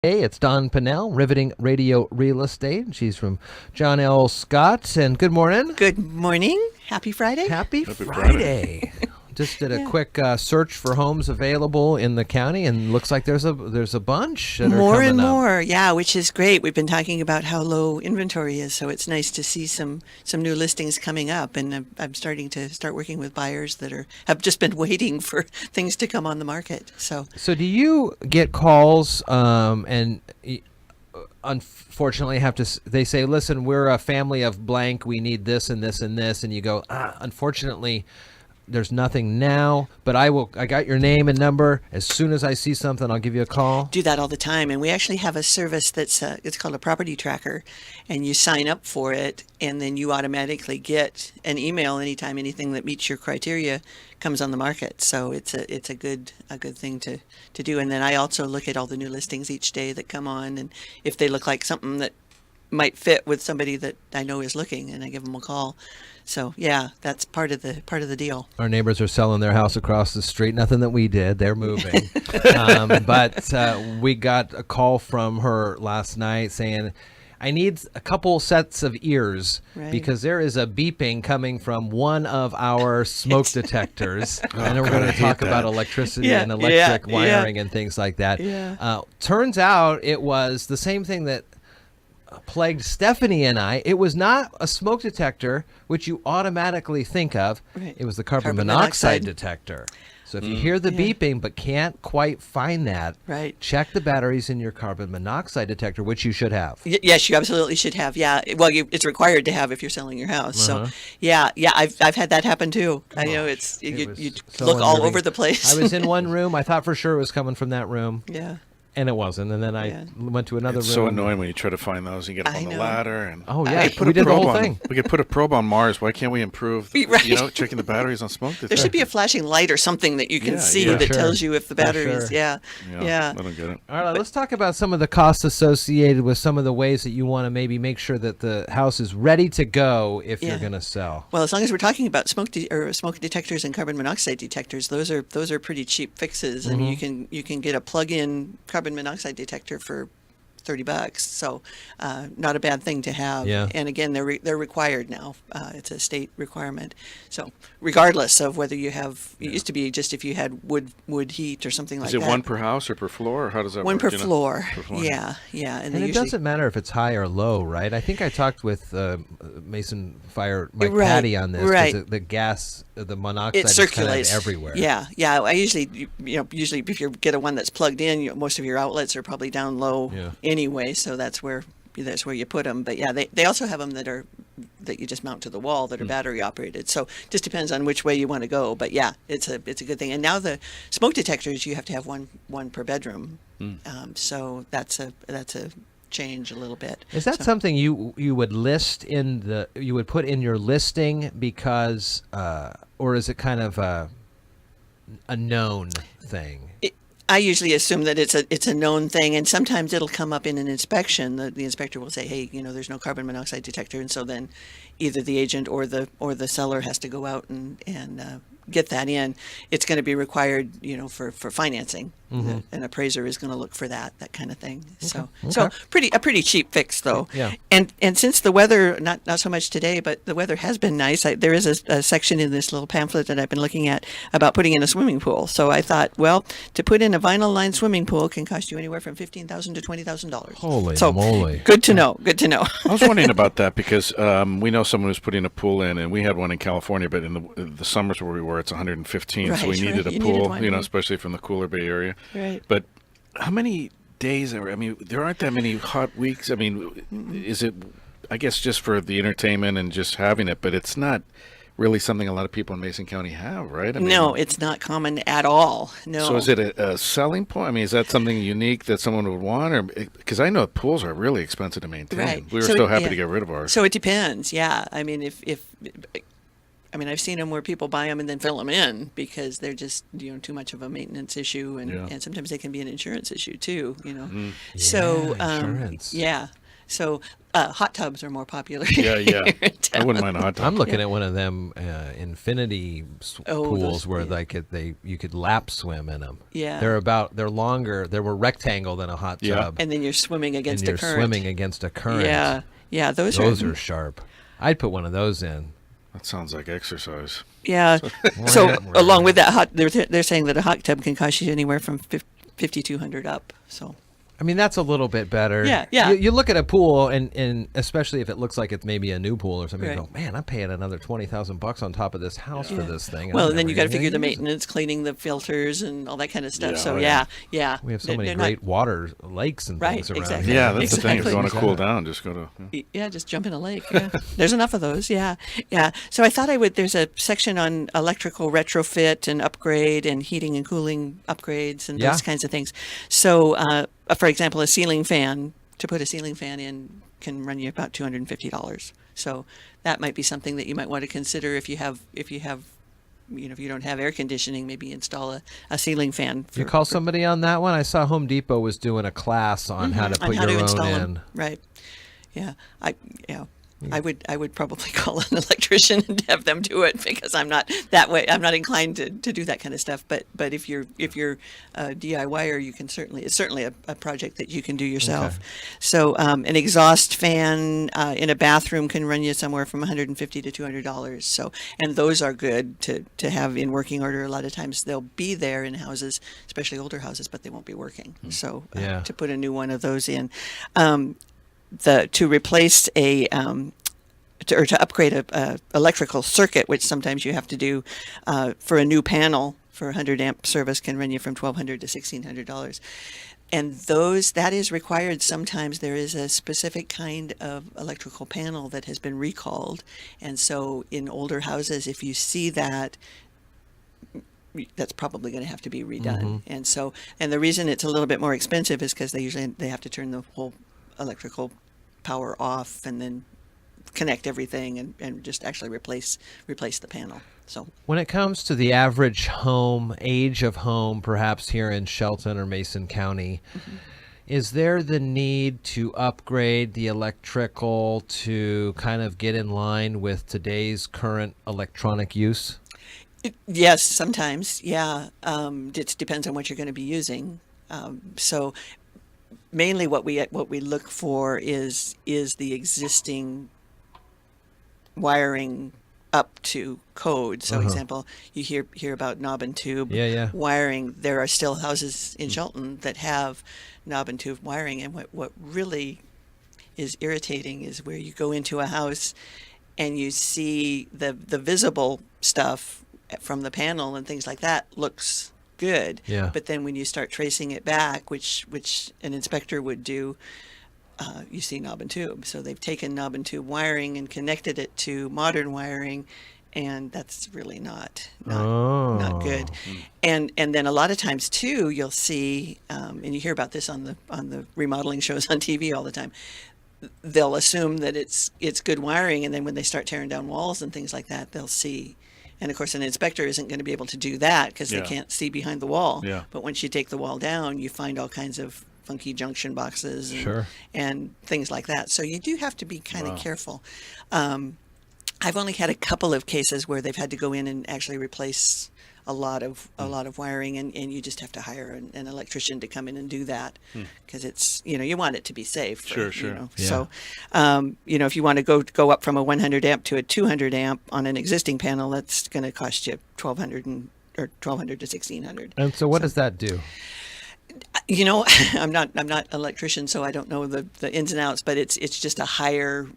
Hey, it's Don Pannell, Riveting Radio Real Estate. She's from John L. Scott. And good morning. Good morning. Happy Friday. Happy Friday. Just did a quick search for homes available in the county, and looks like there's a bunch that more are and coming up. more, yeah, which is great. We've been talking about how low inventory is, so it's nice to see some new listings coming up. And I'm starting to working with buyers that have just been waiting for things to come on the market. So do you get calls and unfortunately they say, listen, we're a family of blank, we need this and this and this, and you go, unfortunately there's nothing now, but I got your name and number. As soon as I see something, I'll give you a call. Do that all the time. And we actually have a service that's it's called a property tracker, and you sign up for it, and then you automatically get an email anytime anything that meets your criteria comes on the market. So it's a good thing to do. And then I also look at all the new listings each day that come on, and if they look like something that might fit with somebody that I know is looking, and I give them a call. So yeah, that's part of the deal. Our neighbors are selling their house across the street. Nothing that we did. They're moving. But we got a call from her last night saying, I need a couple sets of ears, right, because there is a beeping coming from one of our smoke detectors. And then we're going to talk about electricity and electric wiring and things like that. Yeah. Turns out it was the same thing that plagued Stephanie and I. It was not a smoke detector, which you automatically think of. Right. It was the carbon monoxide detector. So if you hear the beeping but can't quite find that, right, check the batteries in your carbon monoxide detector, which you should have. Yes, you absolutely should have. Yeah, well, it's required to have if you're selling your house. Uh-huh. So yeah, I've had that happen too. I know you so look all over the place. I was in one room. I thought for sure it was coming from that room. Yeah. And it wasn't. And then I went to another room. It's so annoying when you try to find those. You get up on the ladder. And we did the whole thing. We could put a probe on Mars. Why can't we improve, checking the batteries on smoke detectors? There should be a flashing light or something that you can see that tells you if the batteries, I don't get it. All right, let's talk about some of the costs associated with some of the ways that you want to maybe make sure that the house is ready to go if you're going to sell. Well, as long as we're talking about smoke detectors and carbon monoxide detectors, those are pretty cheap fixes. Mm-hmm. And you can get a plug-in carbon monoxide detector for $30, so not a bad thing to have. Yeah. And again, they're required now. It's a state requirement. So regardless of whether you have, it used to be just if you had wood heat or something like that. Is it one per house or per floor, or how does that work? One per floor. Yeah. And it doesn't matter if it's high or low, right? I think I talked with Mason Fire Mike Patty on this. Right. The gas, the monoxide, it circulates kind of everywhere. Yeah. I usually if you get a one that's plugged in, most of your outlets are probably down low anyway, so that's where you put them. But yeah, they also have them that you just mount to the wall that are battery operated. So just depends on which way you want to go. But yeah, it's a good thing. And now the smoke detectors, you have to have one per bedroom. So that's a change a little bit. Is that something you would list you would put in your listing because or is it kind of a known thing? I usually assume that it's a known thing, and sometimes it'll come up in an inspection. The inspector will say, "Hey, there's no carbon monoxide detector," and so then either the agent or the seller has to go out and get that in. It's going to be required, for financing. Mm-hmm. An appraiser is going to look for that kind of thing. Okay. So a pretty cheap fix though. Yeah. And since the weather, not so much today, but the weather has been nice. There is a section in this little pamphlet that I've been looking at about putting in a swimming pool. So I thought, well, to put in a vinyl lined swimming pool can cost you anywhere from $15,000 to $20,000. Holy moly! Good to know. I was wondering about that because we know someone who's putting a pool in, and we had one in California, but in the summers where we were, it's 115, so we needed a pool, especially from the cooler Bay Area. Right. But how many days there aren't that many hot weeks. Is it, I guess, just for the entertainment and just having it, but it's not really something a lot of people in Mason County have, right? No, it's not common at all. No. So is it a selling point? Is that something unique that someone would want? Or because I know pools are really expensive to maintain. Right. We were so happy to get rid of ours. So it depends, yeah. I've seen them where people buy them and then fill them in because they're just, too much of a maintenance issue, and sometimes they can be an insurance issue too, Mm. So insurance. So hot tubs are more popular. Yeah, yeah. here in I town. wouldn't mind a hot tub. I'm looking at one of them infinity pools those- where yeah. you could lap swim in them. Yeah. They're longer. They're more rectangle than a hot Yeah. tub. And then you're swimming against and a you're current. swimming against a current. Yeah, yeah, those are sharp. I'd put one of those in. That sounds like exercise. Yeah. So along with that they're saying that a hot tub can cost you anywhere from $5,200 up. So. I mean, that's a little bit better. Yeah, yeah. You look at a pool, and especially if it looks like it's maybe a new pool or something, you Right. go, man, I'm paying another $20,000 on top of this house for this thing. Well, I'm and then you never got to figure gonna the use it. maintenance, cleaning the filters, and all that kind of stuff. Yeah, So oh, yeah, yeah. yeah. We have so They're- many they're great water lakes and Right, things around exactly. here. Yeah, that's the thing. If Exactly. you want to cool down, just go to. Yeah. Yeah, just jump in a lake. Yeah. There's enough of those. Yeah. Yeah. So I thought there's a section on electrical retrofit and upgrade and heating and cooling upgrades and Yeah. those kinds of things. So, for example, to put a ceiling fan in can run you about $250. So that might be something that you might want to consider if you don't have air conditioning, maybe install a ceiling fan. You call somebody on that one? I saw Home Depot was doing a class on how to put your own install in. them. Right. Yeah. I would probably call an electrician and have them do it because I'm not that way. I'm not inclined to do that kind of stuff. But if you're a DIYer, it's certainly a project that you can do yourself. Okay. So an exhaust fan in a bathroom can run you somewhere from $150 to $200. So, and those are good to have in working order. A lot of times they'll be there in houses, especially older houses, but they won't be working. So Yeah. to put a new one of those in. To replace to upgrade a electrical circuit, which sometimes you have to do for a new panel for 100 amp service, can run you from $1,200 to $1,600. And that is required. Sometimes there is a specific kind of electrical panel that has been recalled. And so in older houses, if you see that, that's probably going to have to be redone. And the reason it's a little bit more expensive is because they have to turn the whole electrical power off and then connect everything and just actually replace the panel. So When it comes to the average home, age of home, perhaps here in Shelton or Mason County, is there the need to upgrade the electrical to kind of get in line with today's current electronic use? yes, sometimes, yeah. It depends on what you're going to be using. So mainly what we look for is the existing wiring up to code. So example, you hear about knob and tube wiring. There are still houses in Shelton that have knob and tube wiring, and what really is irritating is where you go into a house and you see the visible stuff from the panel and things like that looks good. Yeah. But then when you start tracing it back, which an inspector would do, you see knob and tube. So they've taken knob and tube wiring and connected it to modern wiring, and that's really not good. And then a lot of times too, you'll see, and you hear about this on the remodeling shows on TV all the time. They'll assume that it's good wiring, and then when they start tearing down walls and things like that, they'll see. And of course, an inspector isn't going to be able to do that because they can't see behind the wall. Yeah. But once you take the wall down, you find all kinds of funky junction boxes and things like that. So you do have to be kind of careful. I've only had a couple of cases where they've had to go in and actually replace a lot of wiring, and you just have to hire an electrician to come in and do that because it's, you want it to be safe. Sure. Yeah. So, if you want to go up from a 100 amp to a 200 amp on an existing panel, that's going to cost you $1,200 to $1,600. And so what does that do? I'm not an electrician, so I don't know the ins and outs, but it's just a higher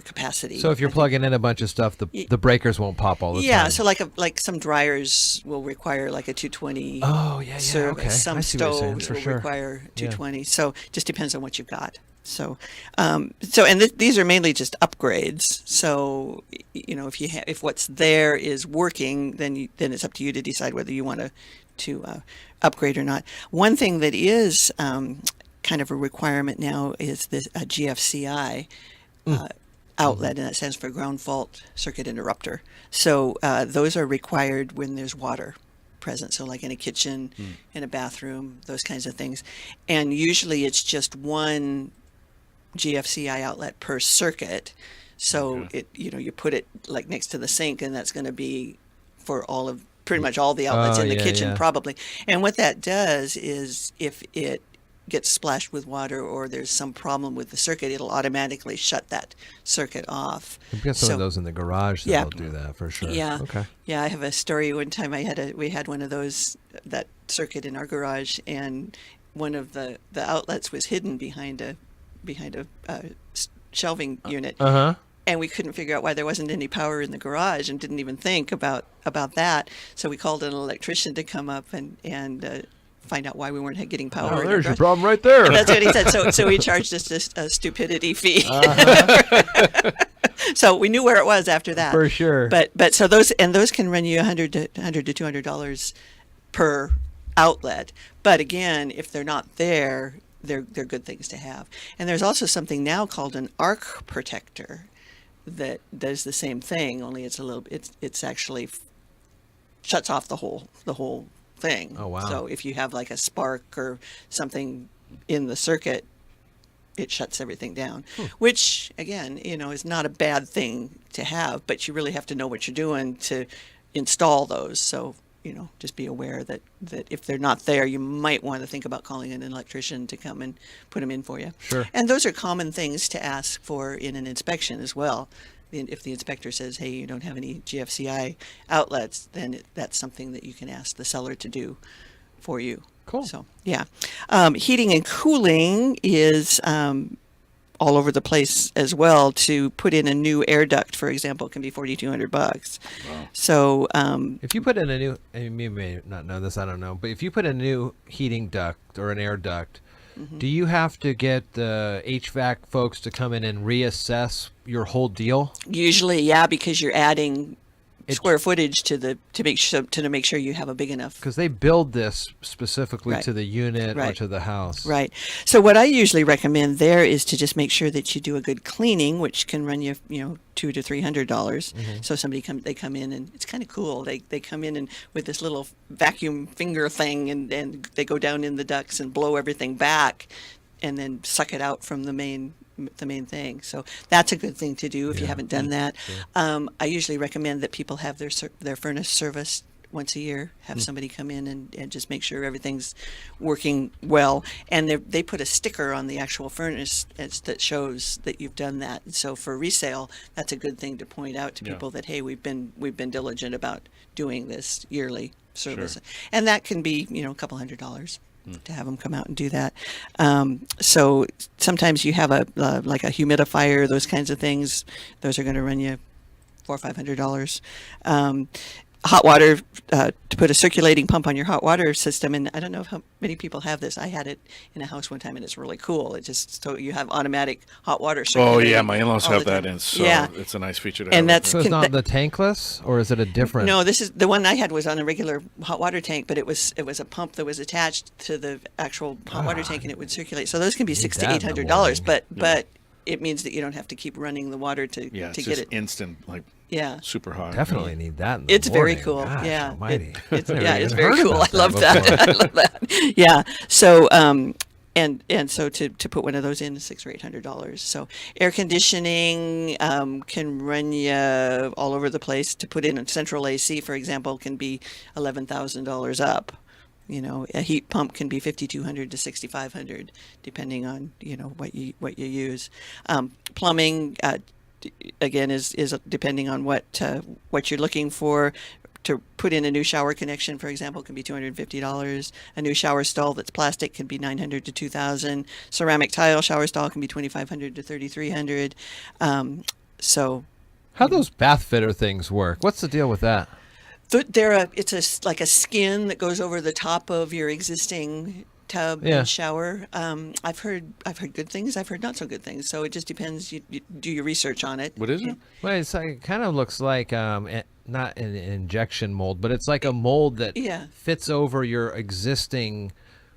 capacity. So if you're plugging in a bunch of stuff, the breakers won't pop all the time. Yeah, so like some dryers will require like a 220 service. Okay. Some I see what you're saying, stoves for will sure. require 220. So it just depends on what you've got. So these are mainly just upgrades. So if what's there is working, then it's up to you to decide whether you want to upgrade or not. One thing that is kind of a requirement now is this GFCI outlet, and that stands for ground fault circuit interrupter. So those are required when there's water present, so like in a kitchen, in a bathroom, those kinds of things. And usually it's just one GFCI outlet per circuit. So you put it like next to the sink, and that's going to be for pretty much all the outlets in the kitchen probably. And what that does is if it gets splashed with water or there's some problem with the circuit, it'll automatically shut that circuit off. We've got some of those in the garage that'll do that for sure. Yeah. Okay. Yeah, I have a story. One time we had one of those, that circuit in our garage, and one of the outlets was hidden behind a shelving unit. And we couldn't figure out why there wasn't any power in the garage, and didn't even think about that. So we called an electrician to come up and find out why we weren't getting power. Oh, there's your problem right there. And that's what he said. So he charged us a stupidity fee. So we knew where it was after that. For sure. But so those can run you $100 to $200 per outlet. But again, if they're not there, they're good things to have. And there's also something now called an arc protector that does the same thing, only it's actually shuts off the whole thing. Oh, wow. So if you have like a spark or something in the circuit, it shuts everything down, which again, is not a bad thing to have, but you really have to know what you're doing to install those. So, just be aware that if they're not there, you might want to think about calling an electrician to come and put them in for you. Sure. And those are common things to ask for in an inspection as well. If the inspector says, hey, you don't have any GFCI outlets, then that's something that you can ask the seller to do for you. Cool. So, yeah. Heating and cooling is all over the place as well. To put in a new air duct, for example, can be $4,200. Wow. So if you put in a new, and you may not know this, I don't know, but if you put a new heating duct or an air duct, do you have to get the HVAC folks to come in and reassess your whole deal? usually, yeah, because you're adding square footage to make sure you have a big enough. Because they build this specifically Right. to the unit or Right. to the house. Right. So what I usually recommend there is to just make sure that you do a good cleaning, which can run you, $200 to $300. So they come in, and it's kind of cool. They come in and with this little vacuum finger thing, and they go down in the ducts and blow everything back, and then suck it out from the main thing. So that's a good thing to do if you haven't done that. Sure. I usually recommend that people have their furnace serviced once a year. Have somebody come in and just make sure everything's working well. And they put a sticker on the actual furnace that shows that you've done that. And so for resale, that's a good thing to point out to people that, hey, we've been diligent about doing this yearly service. Sure. And that can be, a couple $100 to have them come out and do that. So sometimes you have like a humidifier, those kinds of things. Those are going to run you $400 or $500. Hot water, to put a circulating pump on your hot water system. And I don't know how many people have this. I had it in a house one time, and it's really cool. It just, so you have automatic hot water circulating. Oh yeah, my in-laws all have the that, time. and so it's a nice feature to And have. that's- So it's not the tankless, or is it a different? No, this is the one I had was on a regular hot water tank, but it was a pump that was attached to the actual hot water tank, and it would circulate. So those can be $600 to that in the $800, morning. but it means that you don't have to keep running the water to it's get just it. instant, like Yeah. super hot. Definitely need that in the It's very morning. cool. Gosh Yeah. almighty. It's Never it's even very heard cool. I about love before. that. I love that. Yeah. So and so to put one of those in is $600 or $800. So air conditioning can run you all over the place. To put in a central AC, for example, can be $11,000 up. A heat pump can be $5,200 to $6,500, depending on what you use. Plumbing, again, is depending on what you're looking for. To put in a new shower connection, for example, can be $250. A new shower stall that's plastic can be $900 to $2,000. Ceramic tile shower stall can be $2,500 to $3,300. So. How those bath fitter things work? What's the deal with that? It's like a skin that goes over the top of your existing tub and shower. I've heard good things. I've heard not so good things. So it just depends. You do your research on it. What is it? Well, it kind of looks like not an injection mold, but it's like a mold that fits over your existing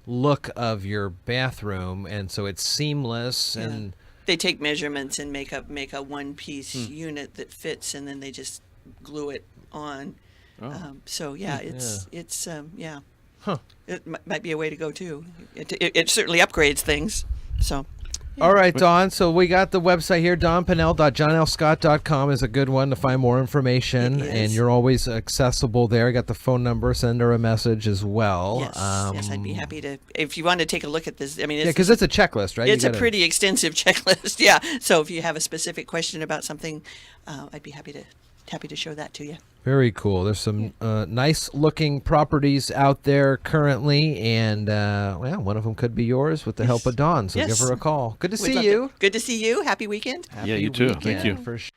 look of your bathroom, and so it's seamless and. They take measurements and make a one-piece unit that fits, and then they just glue it on. Oh. So it's Huh. It might be a way to go too. It certainly upgrades things. So. All right, Dawn. So we got the website here. DawnPannell.JohnLScott.com is a good one to find more information. It is. And you're always accessible there. I got the phone number. Send her a message as well. Yes, I'd be happy to. If you want to take a look at this, I mean, Yeah, because it's a checklist, right? It's a pretty extensive checklist. Yeah. So if you have a specific question about something, I'd be happy to show that to you. Very cool. There's some nice looking properties out there currently, and well, one of them could be yours with the help of Dawn. So Yes. give her a call. Good to We'd see love you. Good to see you. Happy weekend. Yeah, you too. Thank Weekend you. for sure.